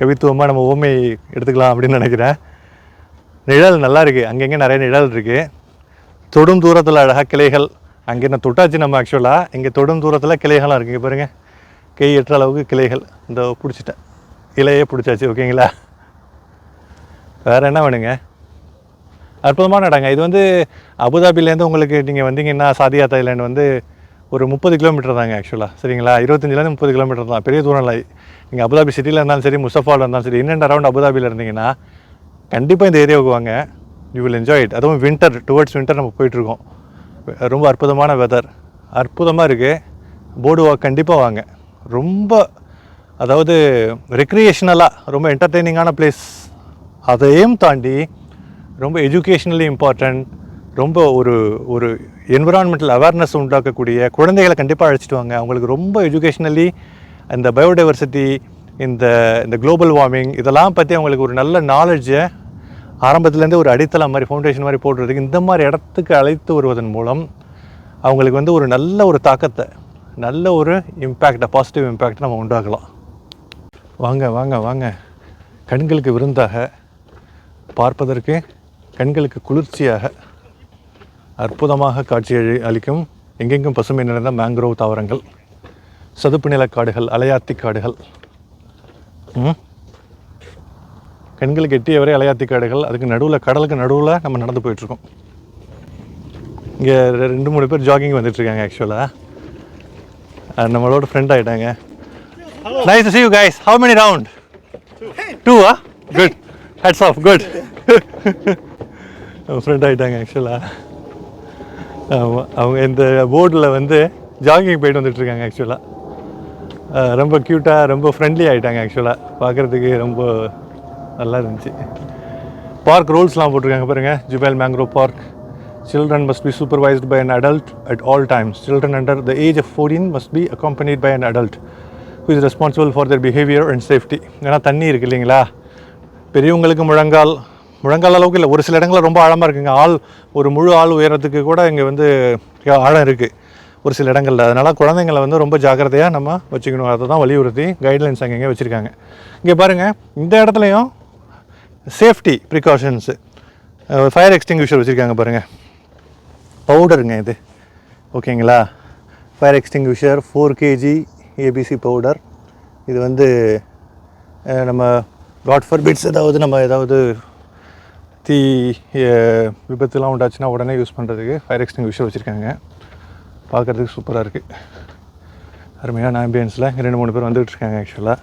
கவித்துவமாக நம்ம ஓமை எடுத்துக்கலாம் அப்படின்னு நினைக்கிறேன். நிழல் நல்லா இருக்குது, அங்கங்கே நிறைய நிழல் இருக்குது. தொடும் தூரத்தில் அழகாக கிளைகள், அங்கே என்ன தொட்டாச்சு நம்ம ஆக்சுவலாக. இங்கே தொடும் தூரத்தில் கிளைகள்லாம் இருக்குங்க பாருங்கள், கை எட்டுற அளவுக்கு கிளைகள். இந்த பிடிச்சிட்டேன், இலையே பிடிச்சாச்சு. ஓகேங்களா, வேறு என்ன வேணுங்க? அற்புதமான இடங்க இது. வந்து அபுதாபிலேருந்து உங்களுக்கு நீங்கள் வந்தீங்கன்னா சாதியா தாய்லாண்ட் வந்து ஒரு 30 கிலோமீட்டர் தாங்க ஆக்சுவலாக. சரிங்களா, 25லேருந்து 30 கிலோமீட்டர் தான், பெரிய தூரம் இல்லை. நீங்கள் அபுதாபி சிட்டியில் இருந்தாலும் சரி, முஸ்தஃபாவில் இருந்தாலும் சரி, இன் அண்ட் அரௌண்ட் அபுதாபியில் இருந்தீங்கன்னா கண்டிப்பாக இந்த ஏரியாவுக்கு வாங்க. You will enjoy it. அதுவும் வின்டர், டுவர்ட்ஸ் வின்டர் நம்ம போயிட்டுருக்கோம். ரொம்ப அற்புதமான வெதர், அற்புதமாக இருக்குது. போர்டு வாக் கண்டிப்பாக வாங்க. ரொம்ப அதாவது ரெக்ரியேஷனலாக ரொம்ப என்டர்டெய்னிங்கான பிளேஸ். அதையும் தாண்டி ரொம்ப எஜுகேஷ்னலி இம்பார்ட்டண்ட், ரொம்ப ஒரு என்விரான்மெண்டல் அவேர்னஸ் உண்டாக்கக்கூடிய குழந்தைகளை கண்டிப்பாக அழைச்சிட்டு வாங்க. அவங்களுக்கு ரொம்ப எஜுகேஷ்னலி இந்த பயோடைவர்சிட்டி, இந்த குளோபல் வார்மிங் இதெல்லாம் பற்றி அவங்களுக்கு ஒரு நல்ல நாலேஜை ஆரம்பத்துலேருந்து ஒரு அடித்தளம் மாதிரி, ஃபவுண்டேஷன் மாதிரி போடுறதுக்கு இந்த மாதிரி இடத்துக்கு அழைத்து வருவதன் மூலம் அவங்களுக்கு வந்து ஒரு நல்ல ஒரு தாக்கத்தை, நல்ல ஒரு இம்பேக்டை, பாசிட்டிவ் இம்பேக்டை நம்ம உண்டாக்கலாம். வாங்க வாங்க வாங்க. கண்களுக்கு விருந்தாக, பார்ப்பதற்கு கண்களுக்கு குளிர்ச்சியாக அற்புதமாக காட்சி அளிக்கும் எங்கெங்கும் பசுமை நிறைந்த மேங்க்ரோவ் தாவரங்கள், சதுப்பு நில காடுகள், அலையாத்தி காடுகள், கண்களுக்கு எட்டியவரை அலையாத்தி காடுகள். அதுக்கு நடுவில், கடலுக்கு நடுவில் நம்ம நடந்து போயிட்டுருக்கோம். இங்கே 2-3 பேர் ஜாகிங் வந்துட்டுருக்காங்க. ஆக்சுவலாக நம்மளோட ஃப்ரெண்ட் ஆகிட்டாங்க. Nice to see you guys. How many round? 2, huh? Good. Hats off. Good. Friend ஆகிட்டாங்க. ஆக்சுவலாக அவங்க இந்த போர்டில் வந்து ஜாகிங் போயிட்டு வந்துட்டுருக்காங்க. ஆக்சுவலாக ரொம்ப க்யூட்டாக, ரொம்ப ஃப்ரெண்ட்லி ஆகிட்டாங்க. ஆக்சுவலாக பார்க்குறதுக்கு ரொம்ப நல்லா இருந்துச்சு. பார்க் ரூல்ஸ்லாம் போட்டிருக்காங்க பாருங்கள். Jubail mangrove park. Children must be supervised by an adult at all times. Children under the age of 14 must be accompanied by an adult who is responsible for their behavior and safety. ஏன்னா தண்ணி இருக்குது இல்லைங்களா, பெரியவங்களுக்கு முழங்கால் அளவுக்கு இல்லை, ஒரு சில இடங்களில் ரொம்ப ஆழமாக இருக்குங்க. ஒரு முழு ஆள் உயரத்துக்கு கூட இங்கே வந்து ஆழம் இருக்குது ஒரு சில இடங்களில். அதனால் குழந்தைங்களை வந்து ரொம்ப ஜாக்கிரதையாக நம்ம வச்சுக்கணும். அதை தான் வலியுறுத்தி கைட்லைன்ஸ் அங்கங்கே வச்சுருக்காங்க. இங்கே பாருங்கள், இந்த இடத்துலையும் சேஃப்டி ப்ரிகாஷன்ஸு, ஃபயர் எக்ஸ்டிங்விஷர் வச்சுருக்காங்க பாருங்கள். பவுடருங்க இது, ஓகேங்களா. Fire extinguisher 4 kg ABC powder. இது வந்து நம்ம காட் ஃபார்பிட்ஸ் ஏதாவது தீ விபத்துலாம் உண்டாச்சுன்னா உடனே யூஸ் பண்ணுறதுக்கு ஃபயர் எக்ஸ்டிங்விஷர் வச்சுருக்காங்க. பார்க்குறதுக்கு சூப்பராக இருக்குது. அருமையான ஆம்பியன்ஸில் 2-3 பேர் வந்துகிட்டு இருக்காங்க. ஆக்சுவலாக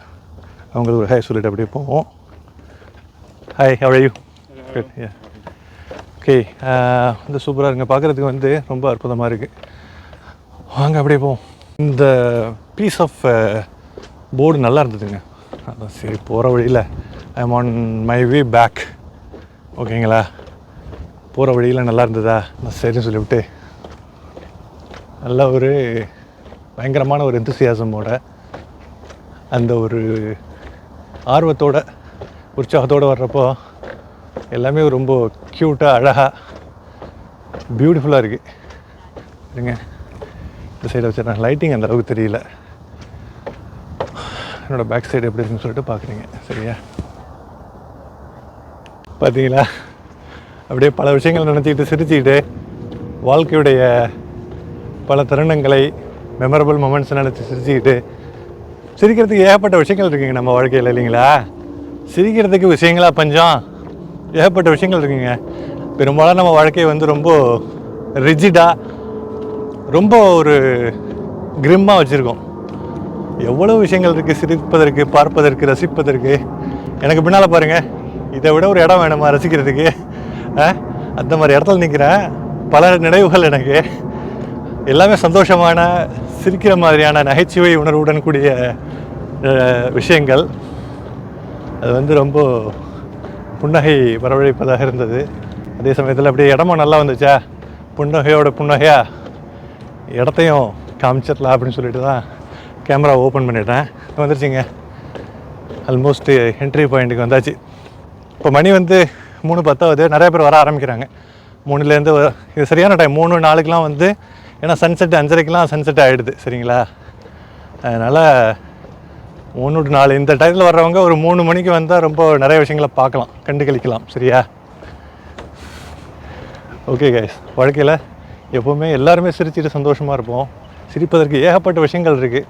அவங்களுக்கு ஒரு ஹாய் சொல்லிட்டு அப்படியே போவோம். Hi, how are you? Good. Yeah. Okay, வந்து சூப்பராக இருக்குங்க. பார்க்குறதுக்கு வந்து ரொம்ப அற்புதமாக இருக்குது. வாங்க அப்படியே போவோம். இந்த பீஸ் ஆஃப் போர்டு நல்லா இருந்ததுங்க. அதான் சரி, போகிற வழியில் I am on my way back, ஓகேங்களா. போகிற வழியில் நல்லா இருந்ததா, நான் சரின்னு சொல்லிவிட்டு நல்ல ஒரு பயங்கரமான ஒரு எந்தூசியாசமோட, அந்த ஒரு ஆர்வத்தோட, உற்சாகத்தோடு வர்றப்போ எல்லாமே ரொம்ப க்யூட்டாக, அழகாக, பியூட்டிஃபுல்லாக இருக்குது. இருங்க, இந்த சைடை வச்சுருக்கேன். லைட்டிங் அந்த அளவுக்கு தெரியல. என்னோடய பேக் சைடு எப்படி இருக்குன்னு சொல்லிட்டு பார்க்குறீங்க. சரியா, பார்த்தீங்களா? அப்படியே பல விஷயங்கள் நினச்சிக்கிட்டு சிரிச்சுக்கிட்டு வாழ்க்கையுடைய பல தருணங்களை, மெமரபிள் மொமெண்ட்ஸ் நினச்சி சிரிச்சுக்கிட்டு, சிரிக்கிறதுக்கு ஏகப்பட்ட விஷயங்கள் இருக்குங்க நம்ம வாழ்க்கையில், இல்லைங்களா? சிரிக்கிறதுக்கு விஷயங்களா பஞ்சம், ஏகப்பட்ட விஷயங்கள் இருக்குங்க. பெரும்பாலும் நம்ம வாழ்க்கையை வந்து ரொம்ப ரிஜிடாக, ரொம்ப ஒரு கிரிம்மாக வச்சுருக்கோம். எவ்வளோ விஷயங்கள் இருக்குது சிரிப்பதற்கு, பார்ப்பதற்கு, ரசிப்பதற்கு. எனக்கு பின்னால் பாருங்கள், இதை விட ஒரு இடம் வேணுமா ரசிக்கிறதுக்கு? அந்த மாதிரி இடத்துல நிற்கிறேன். பல நினைவுகள் எனக்கு, எல்லாமே சந்தோஷமான, சிரிக்கிற மாதிரியான, நகைச்சுவை உணர்வுடன் கூடிய விஷயங்கள். அது வந்து ரொம்ப புன்னகை வரவழைப்பதாக இருந்தது. அதே சமயத்தில் அப்படியே இடமும் நல்லா வந்துச்சா, புன்னகையா இடத்தையும் காமிச்சிடலாம் அப்படின்னு சொல்லிட்டு தான் கேமரா ஓப்பன் பண்ணிட்டேன். வந்துருச்சுங்க, ஆல்மோஸ்ட் என்ட்ரி பாயிண்ட்டுக்கு வந்தாச்சு. இப்போ மணி வந்து 3:10. நிறைய பேர் வர ஆரம்பிக்கிறாங்க 3லேருந்து. இது சரியான டைம், 3-4க்கெலாம் வந்து, ஏன்னா சன்செட் 5:30க்கெலாம் சன்செட் ஆகிடுது. சரிங்களா, அதனால் 3-4 இந்த டைத்தில் வர்றவங்க ஒரு 3 மணிக்கு வந்தால் ரொம்ப நிறைய விஷயங்களை பார்க்கலாம், கண்டு கழிக்கலாம். சரியா, ஓகே கைஸ். வாழ்க்கையில் எப்போவுமே எல்லாருமே சிரிச்சுட்டு சந்தோஷமாக இருப்போம். சிரிப்பதற்கு ஏகப்பட்ட விஷயங்கள் இருக்குது.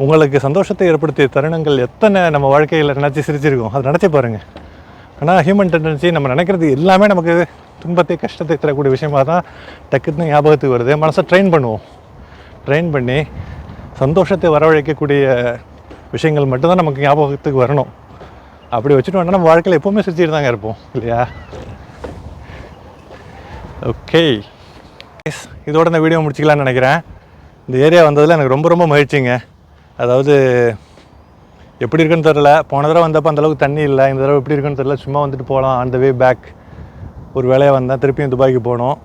உங்களுக்கு சந்தோஷத்தை ஏற்படுத்திய தருணங்கள் எத்தனை நம்ம வாழ்க்கையில் நினச்சி சிரிச்சிருக்கோம், அதை நினச்சி பாருங்கள். ஆனால் ஹியூமன் டெண்டன்சி, நம்ம நினைக்கிறது எல்லாமே நமக்கு துன்பத்தை, கஷ்டத்தை தரக்கூடிய விஷயமாக தான் டக்குன்னு ஞாபகத்துக்கு வருது. மனசை ட்ரெயின் பண்ணுவோம். ட்ரெயின் பண்ணி சந்தோஷத்தை வரவழைக்கக்கூடிய விஷயங்கள் மட்டும்தான் நமக்கு ஞாபகத்துக்கு வரணும். அப்படி வச்சுட்டு வேணால் நம்ம வாழ்க்கையில் எப்போவுமே சிரிச்சுட்டு தாங்க இருப்போம், இல்லையா? ஓகே, இதோட இந்த வீடியோ முடிச்சிக்கலான்னு நினைக்கிறேன். இந்த ஏரியா வந்ததில் எனக்கு ரொம்ப ரொம்ப மகிழ்ச்சிங்க. அதாவது எப்படி இருக்குன்னு தெரில, போன தடவை வந்தப்போ அந்தளவுக்கு தண்ணி இல்லை. இந்த தடவை எப்படி இருக்குன்னு தெரில, சும்மா வந்துட்டு போகலாம். ஆன் த வே பேக் ஒரு வேலையாக வந்தேன். திருப்பியும் துபாய்க்கு போனோம்.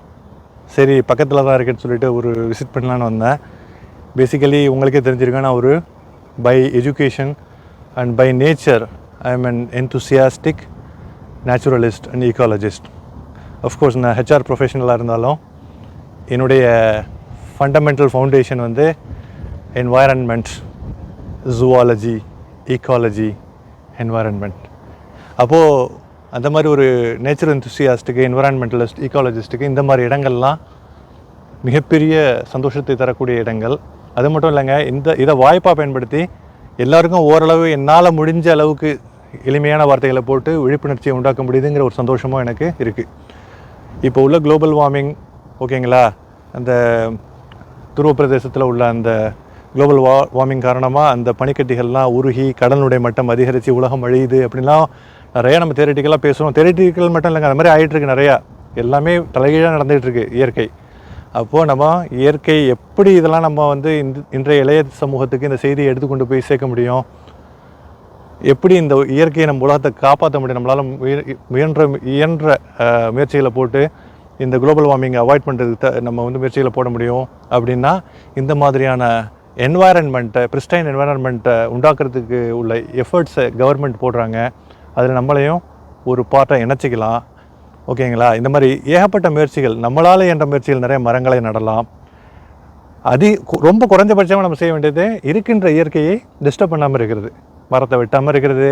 சரி, பக்கத்தில் தான் இருக்குன்னு சொல்லிட்டு ஒரு விசிட் பண்ணலான்னு வந்தேன். பேசிக்கலி உங்களுக்கே தெரிஞ்சிருக்கேன், நான் ஒரு by education and by nature I am an enthusiastic naturalist and ecologist. Of course, நான் HR ப்ரொஃபஷனலாக இருந்தாலும் என்னுடைய ஃபண்டமெண்டல் ஃபவுண்டேஷன் வந்து என்வாயரன்மெண்ட், ஜூவாலஜி, ஈக்காலஜி, என்வாயரன்மெண்ட். அப்போது அந்த மாதிரி ஒரு நேச்சர் என்தூசியாஸ்ட்டுக்கு, என்விரான்மெண்டலிஸ்ட், ஈக்காலஜிஸ்ட்டுக்கு இந்த மாதிரி இடங்கள்லாம் மிகப்பெரிய சந்தோஷத்தை தரக்கூடிய இடங்கள். அது மட்டும் இல்லைங்க, இதை வாய்ப்பாக பயன்படுத்தி எல்லாருக்கும் ஓரளவு என்னால் முடிஞ்ச அளவுக்கு எளிமையான வார்த்தைகளை போட்டு விழிப்புணர்ச்சியை உண்டாக்க முடியுதுங்கிற ஒரு சந்தோஷமும் எனக்கு இருக்குது. இப்போ உள்ள குளோபல் வார்மிங் ஓகேங்களா, அந்த துருவ பிரதேசத்தில் உள்ள அந்த குளோபல் வார்மிங் காரணமாக அந்த பனிக்கட்டிகள்லாம் உருகி கடலுடைய மட்டம் அதிகரித்து உலகம் அழியுது அப்படின்லாம் நிறையா நம்ம தியரிட்டிக்கலாக பேசுவோம். தியரிட்டிக்கல் மட்டும் இல்லைங்க, அது மாதிரி ஆகிட்டுருக்கு நிறையா. எல்லாமே தலைகீழாக நடந்துகிட்ருக்கு இயற்கை. அப்போது நம்ம இயற்கை எப்படி இதெல்லாம் நம்ம இன்றைய இளைய சமூகத்துக்கு இந்த செய்தியை எடுத்து கொண்டு போய் சேர்க்க முடியும், எப்படி இந்த இயற்கையை நம்ம உலகத்தை காப்பாற்ற முடியும், நம்மளால் இயன்ற முயற்சிகளை போட்டு இந்த குளோபல் வார்மிங்கை அவாய்ட் பண்ணுறதுக்கு நம்ம முயற்சிகளை போட முடியும் அப்படின்னா, இந்த மாதிரியான என்வாயரன்மெண்ட்டை, பிரிஸ்டைன் என்வாயரன்மெண்ட்டை உண்டாக்குறதுக்கு உள்ள எஃபர்ட்ஸை கவர்மெண்ட் போடுறாங்க. அதில் நம்மளையும் ஒரு பார்ட்டாக இணைச்சிக்கலாம். ஓகேங்களா, இந்த மாதிரி ஏகப்பட்ட முயற்சிகள், நம்மளால் என்ற முயற்சிகள், நிறைய மரங்களை நடலாம். ரொம்ப குறைஞ்சபட்சமாக நம்ம செய்ய வேண்டியது இருக்கின்ற இயற்கையை டிஸ்டர்ப் பண்ணாமல் இருக்கிறது, மரத்தை வெட்டாமல் இருக்கிறது,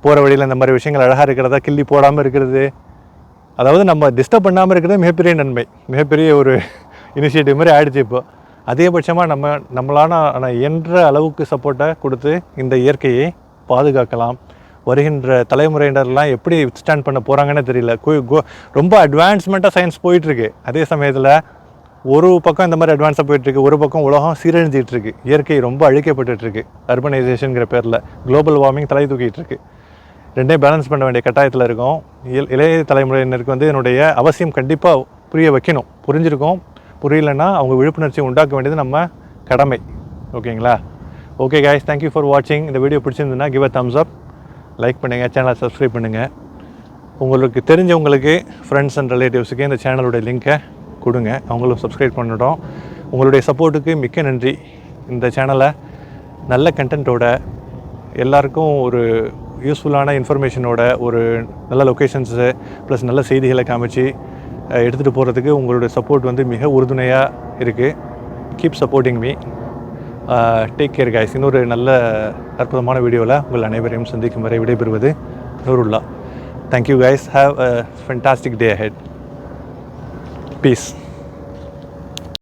போகிற வழியில் இந்த மாதிரி விஷயங்கள் அழகாக இருக்கிறதா கிள்ளி போடாமல் இருக்கிறது. அதாவது நம்ம டிஸ்டர்ப் பண்ணாமல் இருக்கிறது மிகப்பெரிய நன்மை, மிகப்பெரிய ஒரு இனிஷியேட்டிவ் மாதிரி ஆகிடுச்சு. இப்போ அதிகபட்சமாக நம்மளான இயன்ற அளவுக்கு சப்போர்ட்டை கொடுத்து இந்த இயற்கையை பாதுகாக்கலாம். வருகின்ற தலைமுறையினர்லாம் எப்படி ஸ்டாண்ட் பண்ண போகிறாங்கன்னு தெரியல. ரொம்ப அட்வான்ஸ்மெண்ட்டாக சயின்ஸ் போயிட்டுருக்கு. அதே சமயத்தில் ஒரு பக்கம் இந்த மாதிரி அட்வான்ஸாக போயிட்டுருக்கு, ஒரு பக்கம் உலகம் சீரழிஞ்சிகிட்ருக்கு, இயற்கை ரொம்ப அழிக்கப்பட்டுருக்கு அர்பனைசேஷனுங்கிற பேரில். குளோபல் வார்மிங் தலை தூக்கிட்டுருக்கு. ரெண்டையும் பேலன்ஸ் பண்ண வேண்டிய கட்டாயத்தில் இருக்கும். இளைய தலைமுறையினருக்கு என்னுடைய அவசியம் கண்டிப்பாக புரிய வைக்கணும். புரிஞ்சிருக்கோம், புரியலன்னா அவங்க விழிப்புணர்ச்சியை உண்டாக்க வேண்டியது நம்ம கடமை. ஓகேங்களா? ஓகே கைஸ், தேங்க்யூ ஃபார் வாட்சிங். இந்த வீடியோ பிடிச்சிருந்துன்னா give a thumbs up, like பண்ணுங்கள், சேனலை சப்ஸ்கிரைப் பண்ணுங்கள். உங்களுக்கு தெரிஞ்சவங்களுக்கு, ஃப்ரெண்ட்ஸ் அண்ட் ரிலேட்டிவ்ஸுக்கு இந்த சேனலுடைய லிங்க்கை கொடுங்க, அவங்களும் சப்ஸ்கிரைப் பண்ணிட்டோம். உங்களுடைய சப்போர்ட்டுக்கு மிக்க நன்றி. இந்த சேனலை நல்ல கண்டென்ட்டோட, எல்லாருக்கும் ஒரு யூஸ்ஃபுல்லான இன்ஃபர்மேஷனோட, ஒரு நல்ல லொக்கேஷன்ஸு ப்ளஸ் நல்ல செய்திகளை காமிச்சு எடுத்துகிட்டு போகிறதுக்கு உங்களுடைய சப்போர்ட் மிக உறுதுணையாக இருக்குது. Keep supporting me. Take care guys. இன்னொரு நல்ல அற்புதமான வீடியோவில் உங்கள் அனைவரையும் சந்திக்கும் வரை விடைபெறுவது Noorullah. Thank you guys. Have a fantastic day ahead. Piece.